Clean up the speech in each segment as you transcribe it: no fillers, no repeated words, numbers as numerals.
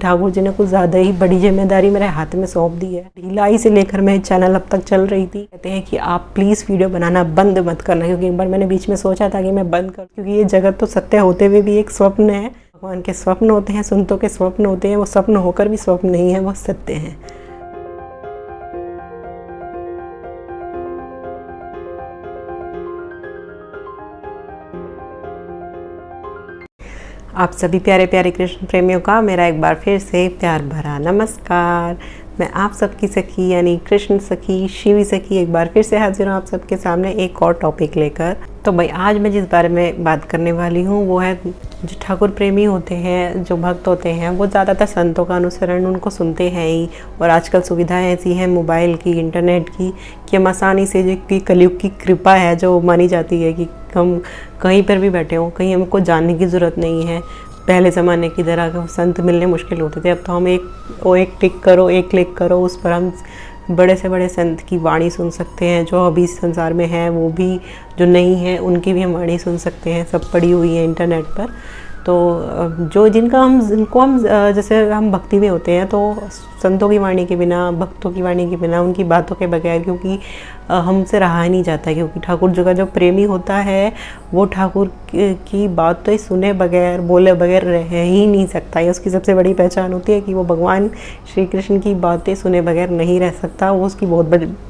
ठाकुर जी ने कुछ ज़्यादा ही बड़ी जिम्मेदारी मेरे हाथ में सौंप दी है। ढिलाई से लेकर मैं चैनल अब तक चल रही थी। कहते हैं कि आप प्लीज़ वीडियो बनाना बंद मत करना, क्योंकि एक बार मैंने बीच में सोचा था कि मैं बंद कर, क्योंकि ये जगत तो सत्य होते हुए भी एक स्वप्न है। भगवान के स्वप्न होते हैं, संतों के स्वप्न होते हैं, वो स्वप्न होकर भी स्वप्न नहीं है, वो सत्य हैं। आप सभी प्यारे प्यारे कृष्ण प्रेमियों का मेरा एक बार फिर से प्यार भरा नमस्कार। मैं आप सबकी सखी यानी कृष्ण सखी, शिवी सखी एक बार फिर से हाजिर हूँ आप सबके सामने एक और टॉपिक लेकर। तो भाई आज मैं जिस बारे में बात करने वाली हूँ वो है जो ठाकुर प्रेमी होते हैं, जो भक्त होते हैं, वो ज़्यादातर संतों का अनुसरण उनको सुनते हैं ही। और आजकल सुविधाएं ऐसी हैं मोबाइल की, इंटरनेट की, कि हम आसानी से जो कि कलयुग की कृपा है जो मानी जाती है कि हम कहीं पर भी बैठे हों, कहीं हमको जानने की ज़रूरत नहीं है। पहले ज़माने की तरह संत मिलने मुश्किल होते थे, अब तो हम एक क्लिक करो उस पर हम बड़े से बड़े संत की वाणी सुन सकते हैं। जो अभी संसार में है वो भी, जो नहीं है उनकी भी हम वाणी सुन सकते हैं, सब पड़ी हुई है इंटरनेट पर। तो जो जिनको हम जैसे हम भक्ति में होते हैं तो संतों की वाणी के बिना, भक्तों की वाणी के बिना, उनकी बातों के बगैर, क्योंकि हमसे रहा ही नहीं जाता, क्योंकि ठाकुर जी का जो प्रेमी होता है वो ठाकुर की बात तो सुने बगैर, बोले बगैर रह ही नहीं सकता है। उसकी सबसे बड़ी पहचान होती है कि वो भगवान श्री कृष्ण की बातें सुने बगैर नहीं रह सकता। वो उसकी बहुत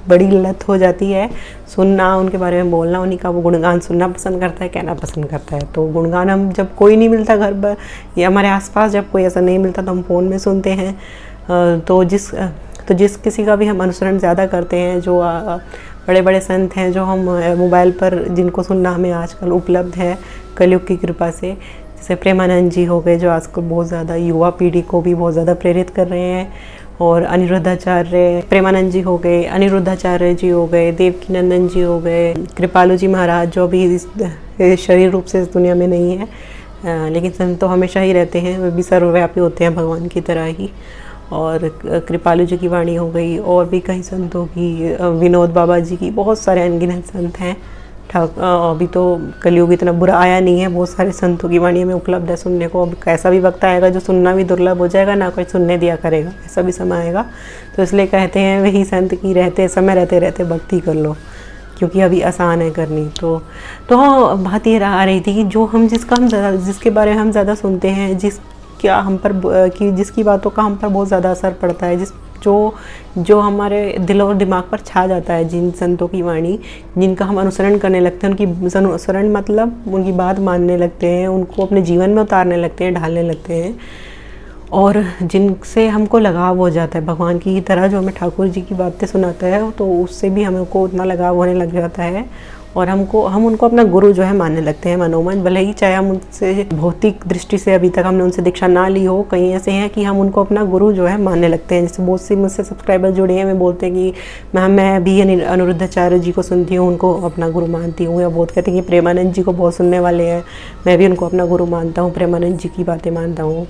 बड़ी लत हो जाती है, सुनना, उनके बारे में बोलना, उन्हीं का वो गुणगान सुनना पसंद करता है, कहना पसंद करता है। तो गुणगान हम जब कोई नहीं मिलता घर पर या हमारे आसपास जब कोई ऐसा नहीं मिलता तो हम फ़ोन में सुनते हैं। तो जिस किसी का भी हम अनुसरण ज़्यादा करते हैं, जो बड़े बड़े संत हैं जो हम मोबाइल पर जिनको सुनना हमें आजकल उपलब्ध है कलयुग की कृपा से, जैसे प्रेमानंद जी हो गए जो आजकल बहुत ज़्यादा युवा पीढ़ी को भी बहुत ज़्यादा प्रेरित कर रहे हैं, और अनिरुद्धाचार्य, प्रेमानंद जी हो गए, अनिरुद्धाचार्य जी हो गए, देवकीनंदन जी हो गए, कृपालु जी महाराज जो अभी शरीर रूप से इस दुनिया में नहीं है, लेकिन संत तो हमेशा ही रहते हैं, वे भी सर्वव्यापी होते हैं भगवान की तरह ही। और कृपालु जी की वाणी हो गई, और भी कई संतों की, विनोद बाबा जी की, बहुत सारे अनगिनत संत हैं। अभी तो कलयुग इतना बुरा आया नहीं है, बहुत सारे संतों की वाणी में उपलब्ध है सुनने को। अब कैसा भी वक्त आएगा जो सुनना भी दुर्लभ हो जाएगा, ना कोई सुनने दिया करेगा, ऐसा भी समय आएगा। तो इसलिए कहते हैं वही संत की रहते रहते भक्ति कर लो, क्योंकि अभी आसान है करनी। तो हाँ, बात ये आ रही थी कि जिसके बारे में हम ज़्यादा सुनते हैं, जिसकी बातों का हम पर बहुत ज़्यादा असर पड़ता है, जो हमारे दिल और दिमाग पर छा जाता है, जिन संतों की वाणी जिनका हम अनुसरण करने लगते हैं, उनकी अनुसरण मतलब उनकी बात मानने लगते हैं, उनको अपने जीवन में उतारने लगते हैं, ढालने लगते हैं, और जिनसे हमको लगाव हो जाता है भगवान की तरह। जो हमें ठाकुर जी की बातें सुनाता है तो उससे भी हमको उतना लगाव होने लग जाता है, और हम उनको अपना गुरु जो है मानने लगते हैं मनोमन। भले ही चाहे हम उनसे भौतिक दृष्टि से अभी तक हमने उनसे दीक्षा ना ली हो, कहीं ऐसे हैं कि हम उनको अपना गुरु जो है मानने लगते हैं। जैसे बहुत सी मुझसे सब्सक्राइबर जुड़े हैं, वे बोलते हैं कि मैं भी अनिरुद्धाचार्य जी को सुनती हूँ, उनको अपना गुरु मानती हूँ, या बहुत कहते हैं कि प्रेमानंद जी को बहुत सुनने वाले हैं, मैं भी उनको अपना गुरु मानता हूँ, प्रेमानंद जी की बातें मानता हूँ,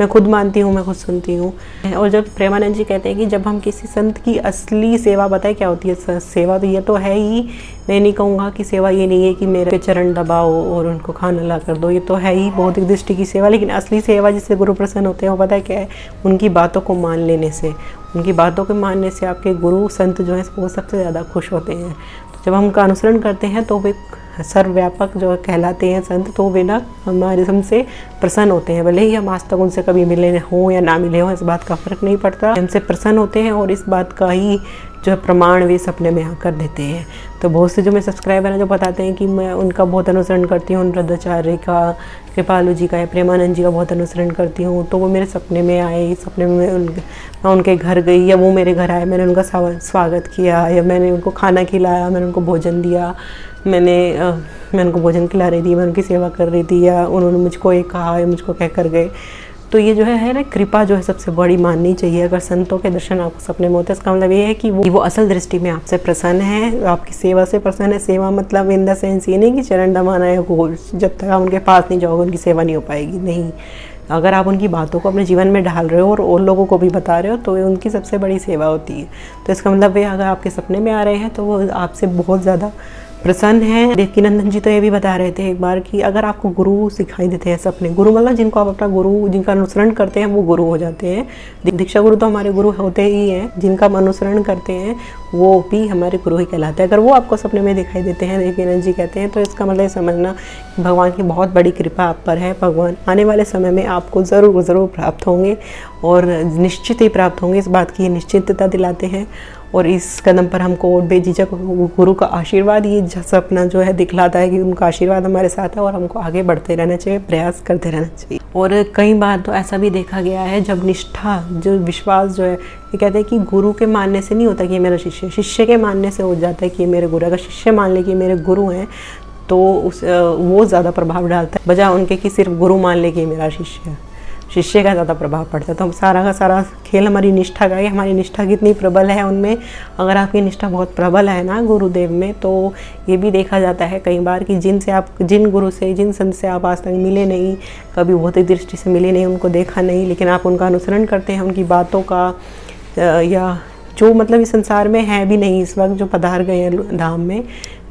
मैं खुद मानती हूँ, मैं खुद सुनती हूँ। और जब प्रेमानंद जी कहते हैं कि जब हम किसी संत की असली सेवा, बताए क्या होती है सेवा, तो ये तो है ही, मैं नहीं कहूँगा कि सेवा ये नहीं है कि मेरे चरण दबाओ और उनको खाना ला कर दो, ये तो है ही भौतिक दृष्टि की सेवा। लेकिन असली सेवा जिससे गुरु प्रसन्न होते हैं वो पता है क्या है, उनकी बातों को मान लेने से, उनकी बातों को मानने से आपके गुरु संत जो हैं वो सबसे ज़्यादा खुश होते हैं। तो जब हम उनका अनुसरण करते हैं तो वे सर्वव्यापक जो कहलाते हैं संत, तो वे ना हमारे हमसे प्रसन्न होते हैं। भले ही हम आज तक उनसे कभी मिले हों या ना मिले हों, इस बात का फ़र्क नहीं पड़ता, हमसे प्रसन्न होते हैं, और इस बात का ही जो प्रमाण वे सपने में आकर देते हैं। तो बहुत से जो मेरे सब्सक्राइबर हैं जो बताते हैं कि मैं उनका बहुत अनुसरण करती हूँ, अनिरुद्धाचार्य का, कृपालु जी का या प्रेमानंद जी का बहुत अनुसरण करती हूँ, तो वो मेरे सपने में आए, सपने में मैं उनके घर गई या वो मेरे घर आए, मैंने उनका स्वागत किया, या मैंने उनको खाना खिलाया, मैंने उनको भोजन दिया, मैं उनको भोजन खिला रही थी, मैं उनकी सेवा कर रही थी, या उन्होंने मुझको एक कहा या मुझको कह कर गए। तो ये जो है ना कृपा जो है सबसे बड़ी माननी चाहिए। अगर संतों के दर्शन आपको सपने में होते हैं, इसका मतलब ये है कि वो असल दृष्टि में आपसे प्रसन्न है, आपकी सेवा से प्रसन्न है। सेवा मतलब इन द सेंस ये नहीं कि चरण दबाना है, जब तक आप उनके पास नहीं जाओगे उनकी सेवा नहीं हो पाएगी, नहीं। अगर आप उनकी बातों को अपने जीवन में ढाल रहे हो और लोगों को भी बता रहे हो तो ये उनकी सबसे बड़ी सेवा होती है। तो इसका मतलब ये अगर आपके सपने में आ रहे हैं तो वो आपसे बहुत ज़्यादा प्रसन्न हैं। देवकीनंदन जी तो ये भी बता रहे थे एक बार कि अगर आपको गुरु सिखाई देते हैं सपने, गुरु मतलब जिनको आप अपना गुरु, जिनका अनुसरण करते हैं वो गुरु हो जाते हैं। दीक्षा गुरु तो हमारे गुरु होते ही हैं, जिनका हम अनुसरण करते हैं वो भी हमारे गुरु ही कहलाते हैं। अगर वो आपको सपने में दिखाई देते हैं, देवकीनंदन जी कहते हैं, तो इसका मतलब समझना भगवान की बहुत बड़ी कृपा आप पर है। भगवान आने वाले समय में आपको ज़रूर प्राप्त होंगे और निश्चित ही प्राप्त होंगे, इस बात की निश्चितता दिलाते हैं। और इस कदम पर हमको बेझिझक गुरु का आशीर्वाद ये सपना जो है दिखलाता है कि उनका आशीर्वाद हमारे साथ है और हमको आगे बढ़ते रहना चाहिए, प्रयास करते रहना चाहिए। और कई बार तो ऐसा भी देखा गया है जब निष्ठा, जो विश्वास जो है, ये कहते हैं कि गुरु के मानने से नहीं होता कि ये मेरा शिष्य, शिष्य के मानने से हो जाता है कि ये मेरे गुरु। अगर शिष्य मान ले कि मेरे गुरु हैं तो वो ज़्यादा प्रभाव डालता है, बजाय उनके कि सिर्फ गुरु मान ले कि मेरा शिष्य है। शिष्य का ज़्यादा प्रभाव पड़ता है। तो हम सारा का सारा खेल हमारी निष्ठा का है, हमारी निष्ठा कितनी प्रबल है उनमें। अगर आपकी निष्ठा बहुत प्रबल है ना गुरुदेव में, तो ये भी देखा जाता है कई बार कि जिन गुरु से, जिन संत से आप आज तक मिले नहीं, कभी भौतिक दृष्टि से मिले नहीं, उनको देखा नहीं, लेकिन आप उनका अनुसरण करते हैं, उनकी बातों का, या जो मतलब इस संसार में है भी नहीं इस वक्त, जो पधार गए हैं धाम में,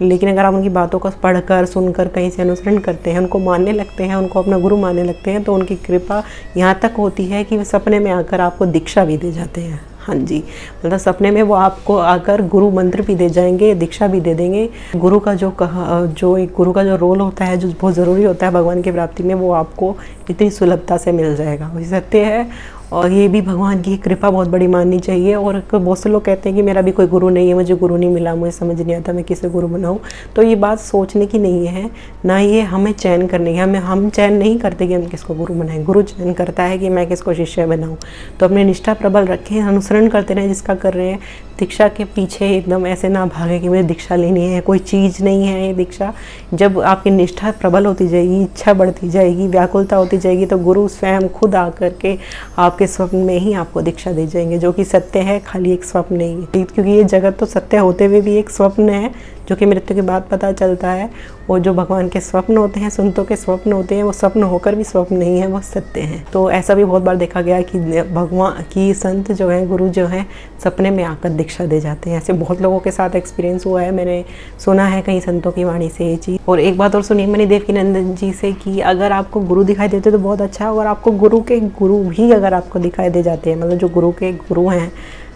लेकिन अगर आप उनकी बातों को पढ़कर सुनकर कहीं से अनुसरण करते हैं, उनको मानने लगते हैं, उनको अपना गुरु मानने लगते हैं, तो उनकी कृपा यहाँ तक होती है कि वे सपने में आकर आपको दीक्षा भी दे जाते हैं। हाँ जी, मतलब सपने में वो आपको आकर गुरु मंत्र भी दे जाएंगे, दीक्षा भी दे देंगे। गुरु का एक गुरु का जो रोल होता है, जो बहुत ज़रूरी होता है भगवान की प्राप्ति में, वो आपको इतनी सुलभता से मिल जाएगा। वही सत्य है। और ये भी भगवान की कृपा बहुत बड़ी माननी चाहिए। और बहुत से लोग कहते हैं कि मेरा भी कोई गुरु नहीं है, मुझे गुरु नहीं मिला, मुझे समझ नहीं आता मैं किसे गुरु बनाऊं। तो ये बात सोचने की नहीं है, ना ये हमें चयन करने की। हम चयन नहीं करते कि हम किसको गुरु बनाएं, गुरु चयन करता है कि मैं किसको शिष्य बनाऊं। तो अपनी निष्ठा प्रबल रखें, अनुसरण करते रहें जिसका कर रहे हैं। दीक्षा के पीछे एकदम ऐसे ना भागे कि मुझे दीक्षा लेनी है, कोई चीज़ नहीं है ये दीक्षा। जब आपकी निष्ठा प्रबल होती जाएगी, इच्छा बढ़ती जाएगी, व्याकुलता होती जाएगी, तो गुरु स्वयं खुद आकर के आपके स्वप्न में ही आपको दीक्षा दे जाएंगे, जो कि सत्य है, खाली एक स्वप्न नहीं है। क्योंकि ये जगत तो सत्य होते हुए भी एक स्वप्न है, जो कि मृत्यु के बाद पता चलता है। और जो भगवान के स्वप्न होते हैं, संतों के स्वप्न होते हैं, वो स्वप्न होकर भी स्वप्न नहीं है, वो सत्य हैं। तो ऐसा भी बहुत बार देखा गया कि भगवान की संत जो है, गुरु जो है, सपने में आकर दीक्षा दे जाते हैं। ऐसे बहुत लोगों के साथ एक्सपीरियंस हुआ है, मैंने सुना है कई संतों की वाणी से ये चीज़। और एक बात और सुनी मैंने देवकीनंदन जी से कि अगर आपको गुरु दिखाई देते तो बहुत अच्छा है, और आपको गुरु के गुरु भी अगर आपको दिखाई दे जाते हैं, मतलब जो गुरु के गुरु हैं,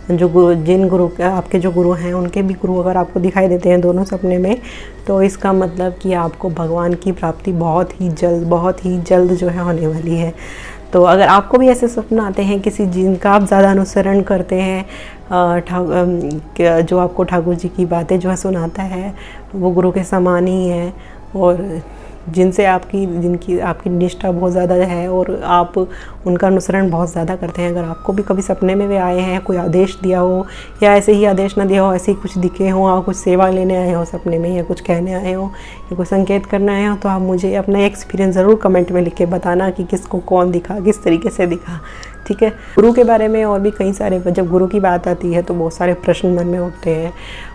जिन गुरु आपके जो गुरु हैं उनके भी गुरु अगर आपको दिखाई देते हैं दोनों सपने में, तो इसका मतलब कि आपको भगवान की प्राप्ति बहुत ही जल्द जो है होने वाली है। तो अगर आपको भी ऐसे सपने आते हैं किसी जिनका आप ज़्यादा अनुसरण करते हैं, जो आपको ठाकुर जी की बातें जो है सुनाता है, वो गुरु के समान ही है, और जिनकी आपकी निष्ठा बहुत ज़्यादा है और आप उनका अनुसरण बहुत ज़्यादा करते हैं। अगर आपको भी कभी सपने में वे आए हैं, कोई आदेश दिया हो, या ऐसे ही आदेश ना दिया हो, ऐसे ही कुछ दिखे हो, आप कुछ सेवा लेने आए हो सपने में, या कुछ कहने आए हो, या कुछ संकेत करने आए हो, तो आप मुझे अपना एक्सपीरियंस ज़रूर कमेंट में लिख के बताना कि किसको कौन दिखा, किस तरीके से दिखा। ठीक है। गुरु के बारे में और भी कई सारे, जब गुरु की बात आती है तो बहुत सारे प्रश्न मन में उठते हैं,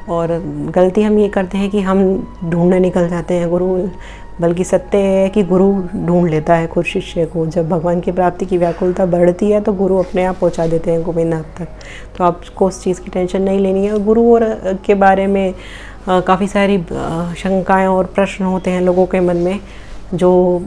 और गलती हम ये करते हैं कि हम ढूंढने निकल जाते हैं गुरु, बल्कि सत्य है कि गुरु ढूंढ लेता है खुद शिष्य को। जब भगवान की प्राप्ति की व्याकुलता बढ़ती है तो गुरु अपने आप पहुंचा देते हैं गोविंदनाथ तक। तो आपको उस चीज़ की टेंशन नहीं लेनी है। गुरु और के बारे में काफ़ी सारी शंकाएं और प्रश्न होते हैं लोगों के मन में, जो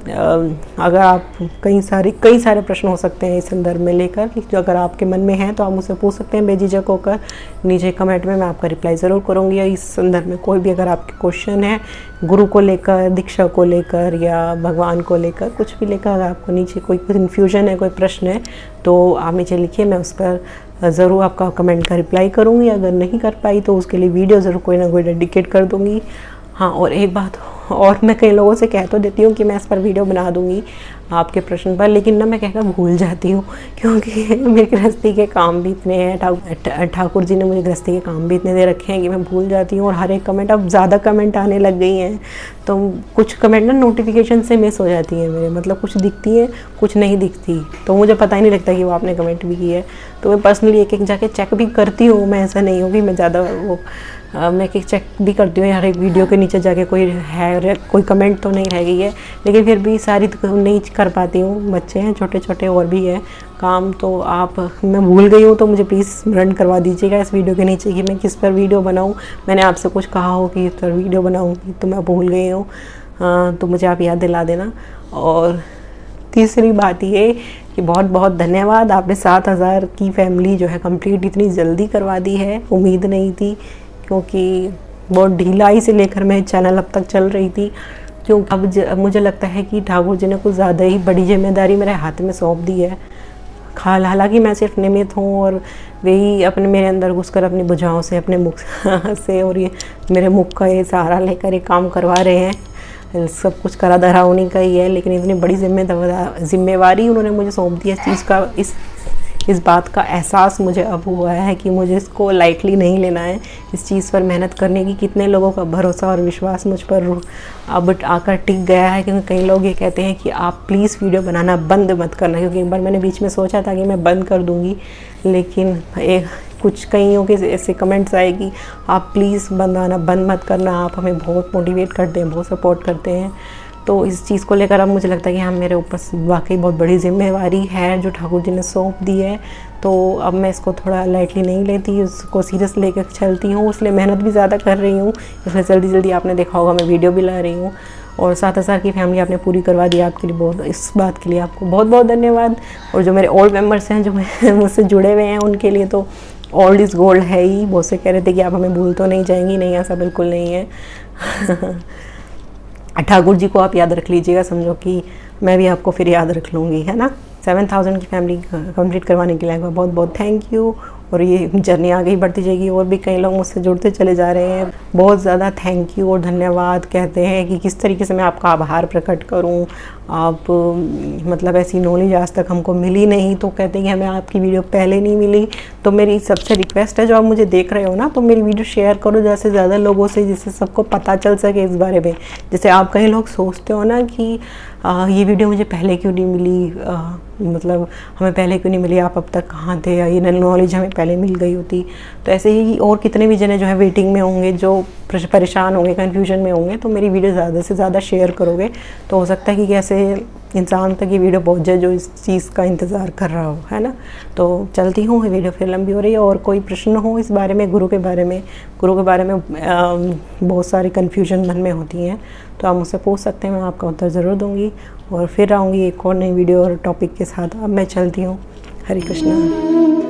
अगर आप कई सारे प्रश्न हो सकते हैं इस संदर्भ में लेकर, जो अगर आपके मन में है तो आप मुझसे पूछ सकते हैं बेझिझक होकर नीचे कमेंट में, मैं आपका रिप्लाई ज़रूर करूँगी। या इस संदर्भ में कोई भी अगर आपके क्वेश्चन है गुरु को लेकर, दीक्षा को लेकर, या भगवान को लेकर, कुछ भी लेकर, अगर आपको नीचे कोई कन्फ्यूजन है, कोई प्रश्न है, तो आप नीचे लिखिए, मैं उस पर ज़रूर आपका कमेंट का रिप्लाई करूँगी। अगर नहीं कर पाई तो उसके लिए वीडियो ज़रूर कोई ना कोई डेडिकेट कर दूँगी। हाँ, और एक बात और, मैं कई लोगों से कह तो देती हूँ कि मैं इस पर वीडियो बना दूँगी आपके प्रश्न पर, लेकिन ना मैं कहकर भूल जाती हूँ, क्योंकि मेरे गृहस्थी के काम भी इतने हैं, ठाकुर जी ने मुझे गृहस्थी के काम भी इतने दे रखे हैं कि मैं भूल जाती हूँ। और हर एक कमेंट, अब ज़्यादा कमेंट आने लग गई हैं, तो कुछ कमेंट ना नोटिफिकेशन से मिस हो जाती है मेरे, मतलब कुछ दिखती है, कुछ नहीं दिखती, तो मुझे पता ही नहीं लगता कि वो आपने कमेंट भी की है। तो मैं पर्सनली एक जाके चेक भी करती हूँ, मैं ऐसा नहीं हूँ कि मैं ज़्यादा वो मैं एक चेक भी करती हूँ, हर एक वीडियो के नीचे जाके कोई कमेंट तो नहीं रह गई है, लेकिन फिर भी सारी नई कर पाती हूँ। बच्चे हैं छोटे छोटे और भी है काम, तो आप, मैं भूल गई हूँ तो मुझे प्लीज़ स्मरण करवा दीजिएगा इस वीडियो के नीचे कि मैं किस पर वीडियो बनाऊँ। मैंने आपसे कुछ कहा हो कि इस पर वीडियो बनाऊँगी तो मैं भूल गई हूँ, तो मुझे आप याद दिला देना। और तीसरी बात ये कि बहुत बहुत धन्यवाद, आपने 7000 की फैमिली जो है कंप्लीट इतनी जल्दी करवा दी है। उम्मीद नहीं थी, क्योंकि बहुत ढिलाई से लेकर मैं चैनल अब तक चल रही थी। क्यों अब मुझे लगता है कि ठाकुर जी ने कुछ ज़्यादा ही बड़ी जिम्मेदारी मेरे हाथ में सौंप दी है। हालांकि मैं सिर्फ निमित्त हूँ और वही अपने मेरे अंदर घुसकर अपनी भुजाओं से, अपने मुख से और ये मेरे मुख का ये सहारा लेकर ये काम करवा रहे हैं। सब कुछ करा धरा उन्हीं का ही है, लेकिन इतनी बड़ी जिम्मेवारी उन्होंने मुझे सौंप दी है। इस चीज़ का, इस बात का एहसास मुझे अब हुआ है कि मुझे इसको लाइटली नहीं लेना है। इस चीज़ पर मेहनत करने की कितने लोगों का भरोसा और विश्वास मुझ पर अब आकर टिक गया है। क्योंकि कई लोग ये कहते हैं कि आप प्लीज़ वीडियो बनाना बंद मत करना, क्योंकि एक बार मैंने बीच में सोचा था कि मैं बंद कर दूँगी, लेकिन कुछ कईयों के ऐसे कमेंट्स आए कि आप प्लीज़ बंद मत करना, आप हमें बहुत मोटिवेट करते हैं, बहुत सपोर्ट करते हैं। तो इस चीज़ को लेकर अब मुझे लगता है कि हाँ, मेरे ऊपर वाकई बहुत बड़ी जिम्मेवारी है जो ठाकुर जी ने सौंप दी है। तो अब मैं इसको थोड़ा लाइटली नहीं लेती, उसको सीरियस लेकर चलती हूँ, इसलिए मेहनत भी ज़्यादा कर रही हूँ। इसलिए जल्दी जल्दी आपने देखा होगा मैं वीडियो भी ला रही हूँ, और 7000 की फैमिली आपने पूरी करवा दी। आपके लिए बहुत, इस बात के लिए आपको बहुत बहुत धन्यवाद। और जो मेरे ओल्ड मेम्बर्स हैं जो मुझसे जुड़े हुए हैं, उनके लिए तो ओल्ड इज़ गोल्ड है ही। बहुत से कह रहे थे कि आप हमें भूल तो नहीं जाएंगी, नहीं ऐसा बिल्कुल नहीं है। ठाकुर जी को आप याद रख लीजिएगा, समझो कि मैं भी आपको फिर याद रख लूँगी, है ना। 7000 की फैमिली कंप्लीट करवाने के लिए बहुत बहुत थैंक यू। और ये जर्नी आगे ही बढ़ती जाएगी, और भी कई लोग मुझसे जुड़ते चले जा रहे हैं। बहुत ज़्यादा थैंक यू और धन्यवाद कहते हैं कि किस तरीके से मैं आपका आभार प्रकट करूं। आप मतलब ऐसी नॉलेज आज तक हमको मिली नहीं, तो कहते हैं कि हमें आपकी वीडियो पहले नहीं मिली। तो मेरी सबसे रिक्वेस्ट है, जो आप मुझे देख रहे हो ना, तो मेरी वीडियो शेयर करो ज़्यादा से ज़्यादा लोगों से, जिससे सबको पता चल सके इस बारे में। जैसे आप कई लोग सोचते हो ना कि ये वीडियो मुझे पहले क्यों नहीं मिली, मतलब हमें पहले क्यों नहीं मिली, आप अब तक कहाँ थे, या ये नॉलेज हमें पहले मिल गई होती। तो ऐसे ही और कितने भी जने जो है वेटिंग में होंगे, जो परेशान होंगे, कन्फ्यूजन में होंगे, तो मेरी वीडियो ज़्यादा से ज़्यादा शेयर करोगे तो हो सकता है कि कैसे इंसान तक ये वीडियो पहुँच जाए जो इस चीज़ का इंतज़ार कर रहा हो, है ना। तो चलती हूँ, वीडियो फिर लंबी हो रही है। और कोई प्रश्न हो इस बारे में, गुरु के बारे में बहुत सारी कन्फ्यूजन मन में होती हैं, तो आप मुझसे पूछ सकते हैं, मैं आपका उत्तर ज़रूर दूँगी। और फिर आऊँगी एक और नई वीडियो और टॉपिक के साथ। अब मैं चलती हूँ। हरे कृष्णा।